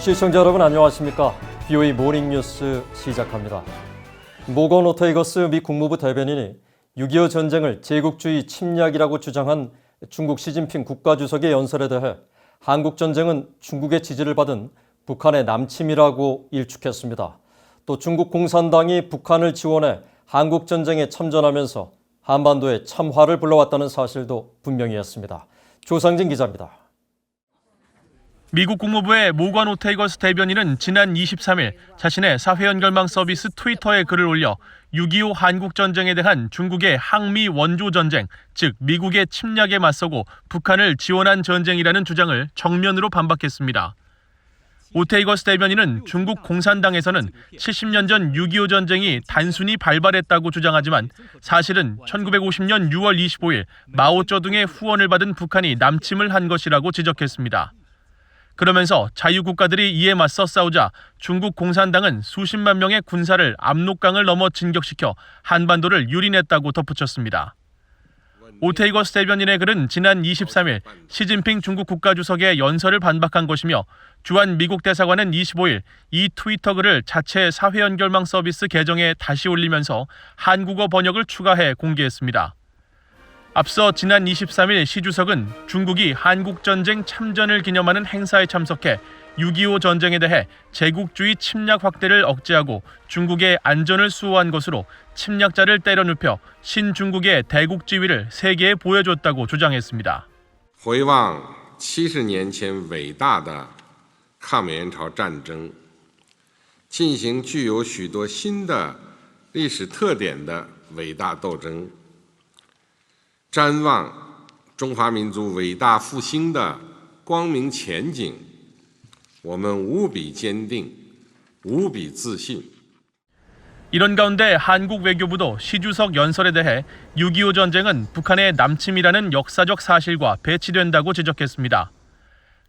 시청자 여러분 안녕하십니까? BOE 모닝뉴스 시작합니다. 모건 오테이거스 미 국무부 대변인이 6.25 전쟁을 제국주의 침략이라고 주장한 중국 시진핑 국가주석의 연설에 대해 한국 전쟁은 중국의 지지를 받은 북한의 남침이라고 일축했습니다. 또 중국 공산당이 북한을 지원해 한국 전쟁에 참전하면서 한반도에 참화를 불러왔다는 사실도 분명히 했습니다. 조상진 기자입니다. 미국 국무부의 모건 오테이거스 대변인은 지난 23일 자신의 사회연결망 서비스 트위터에 글을 올려 6.25 한국전쟁에 대한 중국의 항미 원조전쟁, 즉 미국의 침략에 맞서고 북한을 지원한 전쟁이라는 주장을 정면으로 반박했습니다. 오테이거스 대변인은 중국 공산당에서는 70년 전 6.25 전쟁이 단순히 발발했다고 주장하지만 사실은 1950년 6월 25일 마오쩌둥의 후원을 받은 북한이 남침을 한 것이라고 지적했습니다. 그러면서 자유국가들이 이에 맞서 싸우자 중국 공산당은 수십만 명의 군사를 압록강을 넘어 진격시켜 한반도를 유린했다고 덧붙였습니다. 오테이거스 대변인의 글은 지난 23일 시진핑 중국 국가주석의 연설을 반박한 것이며 주한 미국 대사관은 25일 이 트위터 글을 자체 사회연결망 서비스 계정에 다시 올리면서 한국어 번역을 추가해 공개했습니다. 앞서 지난 23일 시 주석은 중국이 한국전쟁 참전을 기념하는 행사에 참석해 6.25 전쟁에 대해 제국주의 침략 확대를 억제하고 중국의 안전을 수호한 것으로 침략자를 때려눕혀 신중국의 대국 지위를 세계에 보여줬다고 주장했습니다. 回望70年前伟大的抗美援朝战争，进行具有许多新的历史特点的伟大斗争。 瞻望中华民族伟大复兴的光明前景，我们无比坚定，无比自信。 이런 가운데 한국 외교부도 시 주석 연설에 대해 6.25 전쟁은 북한의 남침이라는 역사적 사실과 배치된다고 지적했습니다.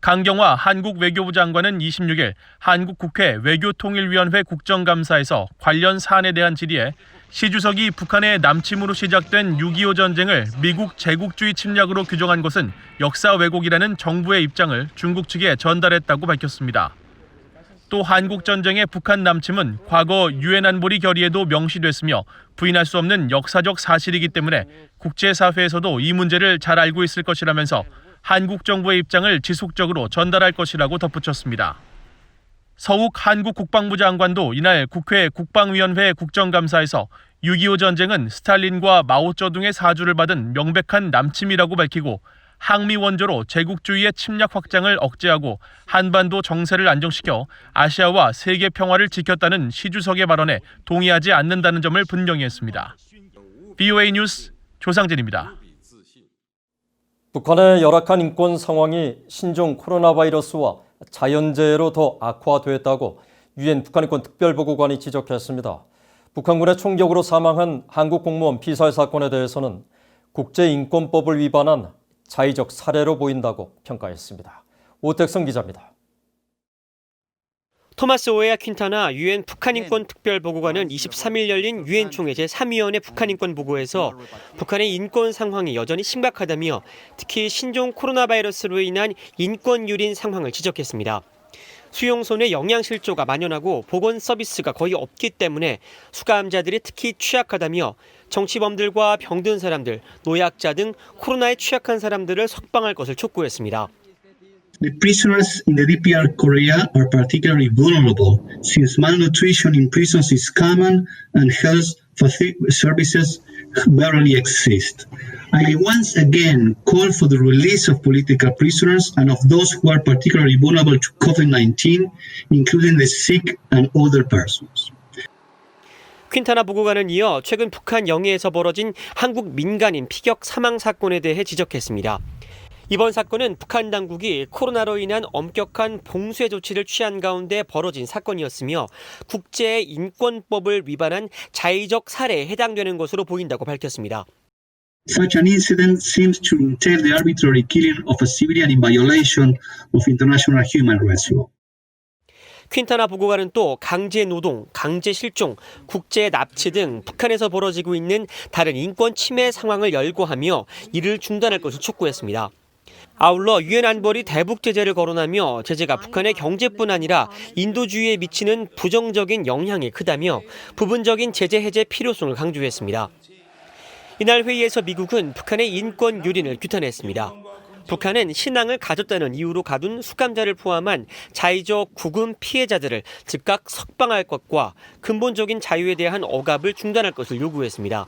강경화 한국 외교부 장관은 26일 한국 국회 외교통일위원회 국정감사에서 관련 사안에 대한 질의에 시 주석이 북한의 남침으로 시작된 6.25 전쟁을 미국 제국주의 침략으로 규정한 것은 역사 왜곡이라는 정부의 입장을 중국 측에 전달했다고 밝혔습니다. 또 한국 전쟁의 북한 남침은 과거 유엔 안보리 결의에도 명시됐으며 부인할 수 없는 역사적 사실이기 때문에 국제사회에서도 이 문제를 잘 알고 있을 것이라면서 한국 정부의 입장을 지속적으로 전달할 것이라고 덧붙였습니다. 서욱 한국 국방부 장관도 이날 국회 국방위원회 국정감사에서 6.25 전쟁은 스탈린과 마오쩌둥의 사주를 받은 명백한 남침이라고 밝히고 항미 원조로 제국주의의 침략 확장을 억제하고 한반도 정세를 안정시켜 아시아와 세계 평화를 지켰다는 시 주석의 발언에 동의하지 않는다는 점을 분명히 했습니다. BOA 뉴스 조상진입니다. 북한의 열악한 인권 상황이 신종 코로나 바이러스와 자연재해로 더 악화됐다고 유엔 북한인권 특별보고관이 지적했습니다. 북한군의 총격으로 사망한 한국 공무원 피살 사건에 대해서는 국제인권법을 위반한 자의적 살해로 보인다고 평가했습니다. 오택성 기자입니다. 토마스 오에아 퀸타나 유엔 북한인권 특별보고관은 23일 열린 유엔 총회 제3위원회 북한인권 보고에서 북한의 인권 상황이 여전히 심각하다며 특히 신종 코로나 바이러스로 인한 인권 유린 상황을 지적했습니다. 수용소내 영양실조가 만연하고 보건 서비스가 거의 없기 때문에 수감자들이 특히 취약하다며 정치범들과 병든 사람들, 노약자 등 코로나에 취약한 사람들을 석방할 것을 촉구했습니다. The prisoners in the DPR Korea are particularly vulnerable since malnutrition in prisons is common and health services barely exist. I once again call for the release of political prisoners and of those who are particularly vulnerable to COVID-19, including the sick and older persons. 퀸타나 보고관은 이어 최근 북한 영해에서 벌어진 한국 민간인 피격 사망 사건에 대해 지적했습니다. 이번 사건은 북한 당국이 코로나로 인한 엄격한 봉쇄 조치를 취한 가운데 벌어진 사건이었으며 국제인권법을 위반한 자의적 살해에 해당되는 것으로 보인다고 밝혔습니다. Such an incident seems to entail the arbitrary killing of a civilian in violation of international human rights law. 퀸타나 보고관은 또 강제 노동, 강제 실종, 국제 납치 등 북한에서 벌어지고 있는 다른 인권 침해 상황을 열거하며 이를 중단할 것을 촉구했습니다. 아울러 유엔 안보리 대북 제재를 거론하며 제재가 북한의 경제뿐 아니라 인도주의에 미치는 부정적인 영향이 크다며 부분적인 제재 해제 필요성을 강조했습니다. 이날 회의에서 미국은 북한의 인권 유린을 규탄했습니다. 북한은 신앙을 가졌다는 이유로 가둔 수감자를 포함한 자의적 구금 피해자들을 즉각 석방할 것과 근본적인 자유에 대한 억압을 중단할 것을 요구했습니다.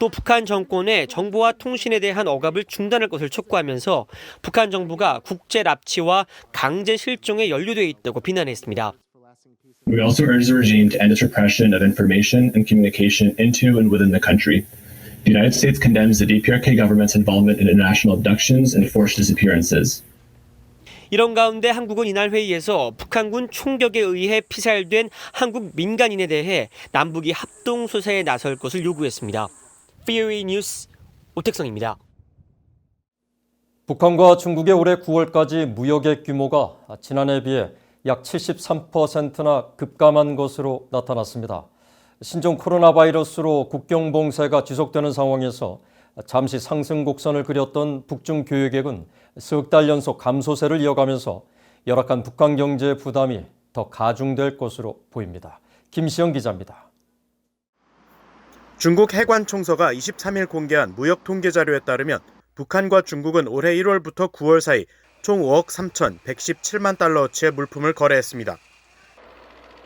또 북한 정권의 정보와 통신에 대한 억압을 중단할 것을 촉구하면서 북한 정부가 국제 납치와 강제 실종에 연루돼 있다고 비난했습니다. We also urge the regime to end its repression of information and communication into and within the country. The United States condemns the DPRK government's involvement in international abductions and forced disappearances. 이런 가운데 한국은 이날 회의에서 북한군 총격에 의해 피살된 한국 민간인에 대해 남북이 합동 수사에 나설 것을 요구했습니다. VOA 뉴스 오택성입니다. 북한과 중국의 올해 9월까지 무역의 규모가 지난해에 비해 약 73%나 급감한 것으로 나타났습니다. 신종 코로나 바이러스로 국경 봉쇄가 지속되는 상황에서 잠시 상승 곡선을 그렸던 북중 교역액은 석 달 연속 감소세를 이어가면서 열악한 북한 경제 부담이 더 가중될 것으로 보입니다. 김시영 기자입니다. 중국 해관총서가 23일 공개한 무역 통계 자료에 따르면 북한과 중국은 올해 1월부터 9월 사이 총 5억 3,117만 달러어치의 물품을 거래했습니다.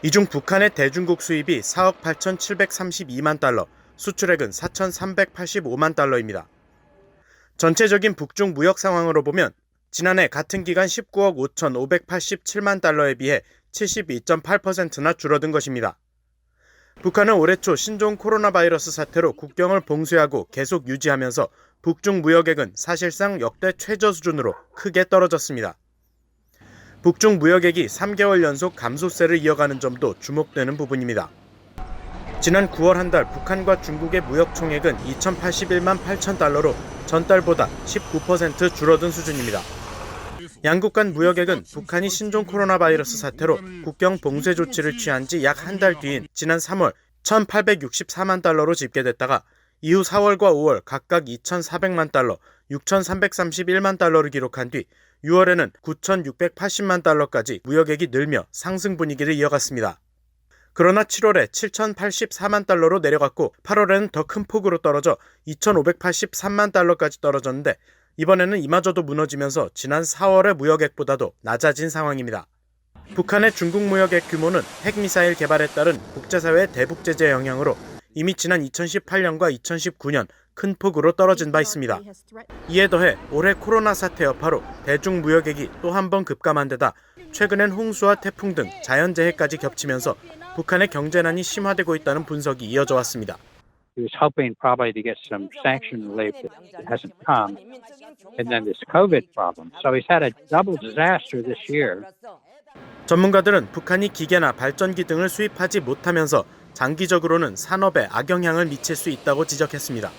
이 중 북한의 대중국 수입이 4억 8,732만 달러, 수출액은 4,385만 달러입니다. 전체적인 북중 무역 상황으로 보면 지난해 같은 기간 19억 5,587만 달러에 비해 72.8%나 줄어든 것입니다. 북한은 올해 초 신종 코로나 바이러스 사태로 국경을 봉쇄하고 계속 유지하면서 북중 무역액은 사실상 역대 최저 수준으로 크게 떨어졌습니다. 북중 무역액이 3개월 연속 감소세를 이어가는 점도 주목되는 부분입니다. 지난 9월 한 달 북한과 중국의 무역 총액은 2,081만 8천 달러로 전달보다 19% 줄어든 수준입니다. 양국 간 무역액은 북한이 신종 코로나 바이러스 사태로 국경 봉쇄 조치를 취한 지 약 한 달 뒤인 지난 3월 1,864만 달러로 집계됐다가 이후 4월과 5월 각각 2,400만 달러, 6,331만 달러를 기록한 뒤 6월에는 9,680만 달러까지 무역액이 늘며 상승 분위기를 이어갔습니다. 그러나 7월에 7,084만 달러로 내려갔고 8월에는 더 큰 폭으로 떨어져 2,583만 달러까지 떨어졌는데 이번에는 이마저도 무너지면서 지난 4월의 무역액보다도 낮아진 상황입니다. 북한의 중국 무역액 규모는 핵미사일 개발에 따른 국제사회의 대북 제재 영향으로 이미 지난 2018년과 2019년 큰 폭으로 떨어진 바 있습니다. 이에 더해 올해 코로나 사태 여파로 대중 무역액이 또 한 번 급감한 데다 최근엔 홍수와 태풍 등 자연재해까지 겹치면서 북한의 경제난이 심화되고 있다는 분석이 이어져 왔습니다. He was hoping probably to get some sanction relief that hasn't come, and then this COVID problem. So he's had a double disaster this year. 전문가들은 북한이 기계나 발전기 등을 수입하지 못하면서 장기적으로는 산업에 악영향을 미칠 수 있다고 지적했습니다.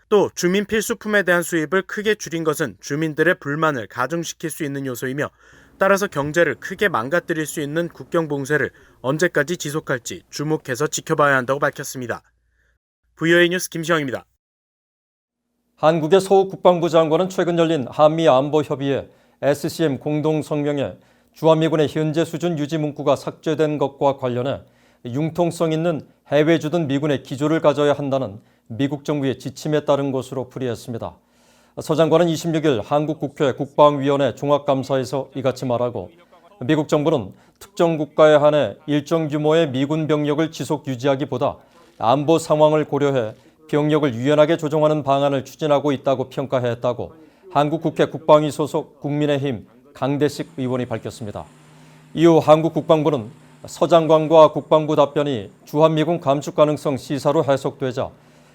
또 주민 필수품에 대한 수입을 크게 줄인 것은 주민들의 불만을 가중시킬 수 있는 요소이며 따라서 경제를 크게 망가뜨릴 수 있는 국경 봉쇄를 언제까지 지속할지 주목해서 지켜봐야 한다고 밝혔습니다. VOA 뉴스 김시영입니다. 한국의 소 국방부 장관은 최근 열린 한미 안보 협의회 SCM 공동 성명에 주한미군의 현재 수준 유지 문구가 삭제된 것과 관련해 융통성 있는 해외 주둔 미군의 기조를 가져야 한다는 미국 정부의 지침에 따른 것으로 풀이했습니다. 서 장관은 26일 한국 국회 국방위원회 종합감사에서 이같이 말하고 미국 정부는 특정 국가에 한해 일정 규모의 미군 병력을 지속 유지하기보다 안보 상황을 고려해 병력을 유연하게 조정하는 방안을 추진하고 있다고 평가했다고 한국 국회 국방위 소속 국민의힘 강대식 의원이 밝혔습니다. 이후 한국 국방부는 서 장관과 국방부 답변이 주한미군 감축 가능성 시사로 해석되자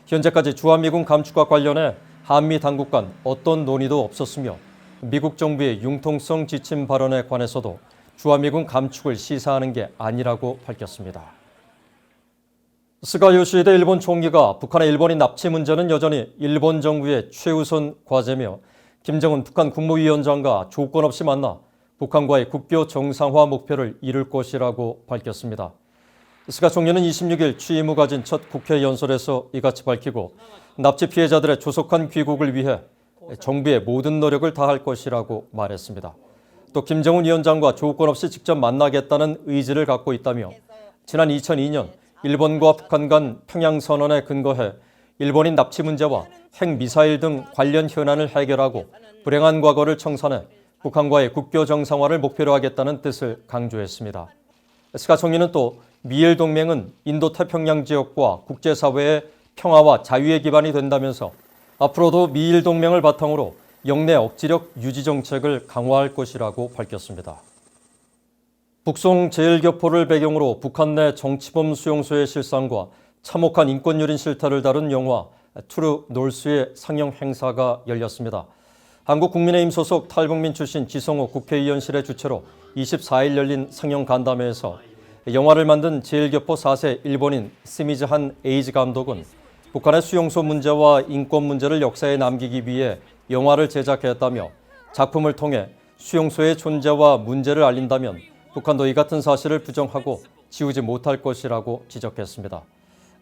현재까지 주한미군 감축과 관련해 한미 당국 간 어떤 논의도 없었으며 미국 정부의 융통성 지침 발언에 관해서도 주한미군 감축을 시사하는 게 아니라고 밝혔습니다. 스가 요시히데 일본 총리가 북한의 일본인 납치 문제는 여전히 일본 정부의 최우선 과제며 김정은 북한 국무위원장과 조건 없이 만나 북한과의 국교 정상화 목표를 이룰 것이라고 밝혔습니다. 스가 총리는 26일 취임 후 가진 첫 국회 연설에서 이같이 밝히고 납치 피해자들의 조속한 귀국을 위해 정부의 모든 노력을 다할 것이라고 말했습니다. 또 김정은 위원장과 조건 없이 직접 만나겠다는 의지를 갖고 있다며 지난 2002년 일본과 북한 간 평양선언에 근거해 일본인 납치 문제와 핵미사일 등 관련 현안을 해결하고 불행한 과거를 청산해 북한과의 국교 정상화를 목표로 하겠다는 뜻을 강조했습니다. 스가 총리는 또 미일 동맹은 인도태평양 지역과 국제사회의 평화와 자유의 기반이 된다면서 앞으로도 미일 동맹을 바탕으로 영내 억지력 유지 정책을 강화할 것이라고 밝혔습니다. 북송 제일교포를 배경으로 북한 내 정치범 수용소의 실상과 참혹한 인권유린 실태를 다룬 영화 트루 놀스의 상영 행사가 열렸습니다. 한국국민의힘 소속 탈북민 출신 지성호 국회의원실의 주최로 24일 열린 상영 간담회에서 영화를 만든 제일교포 4세 일본인 스미즈한 에이지 감독은 북한의 수용소 문제와 인권 문제를 역사에 남기기 위해 영화를 제작했다며 작품을 통해 수용소의 존재와 문제를 알린다면 북한도 이 같은 사실을 부정하고 지우지 못할 것이라고 지적했습니다.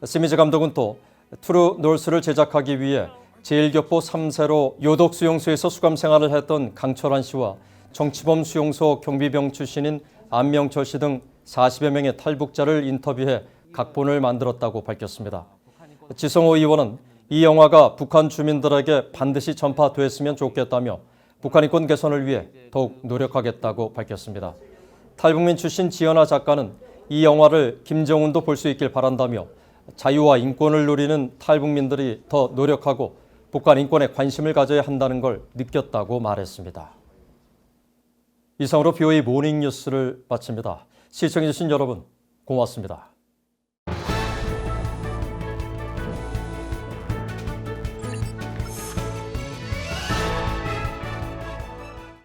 스미즈 감독은 또 트루 놀스를 제작하기 위해 제일교포 3세로 요독 수용소에서 수감 생활을 했던 강철환 씨와 정치범 수용소 경비병 출신인 안명철 씨 등 40여 명의 탈북자를 인터뷰해 각본을 만들었다고 밝혔습니다. 지성호 의원은 이 영화가 북한 주민들에게 반드시 전파됐으면 좋겠다며 북한 인권 개선을 위해 더욱 노력하겠다고 밝혔습니다. 탈북민 출신 지연아 작가는 이 영화를 김정은도 볼 수 있길 바란다며 자유와 인권을 누리는 탈북민들이 더 노력하고 북한 인권에 관심을 가져야 한다는 걸 느꼈다고 말했습니다. 이상으로 BOA 모닝뉴스를 마칩니다. 시청해주신 여러분 고맙습니다.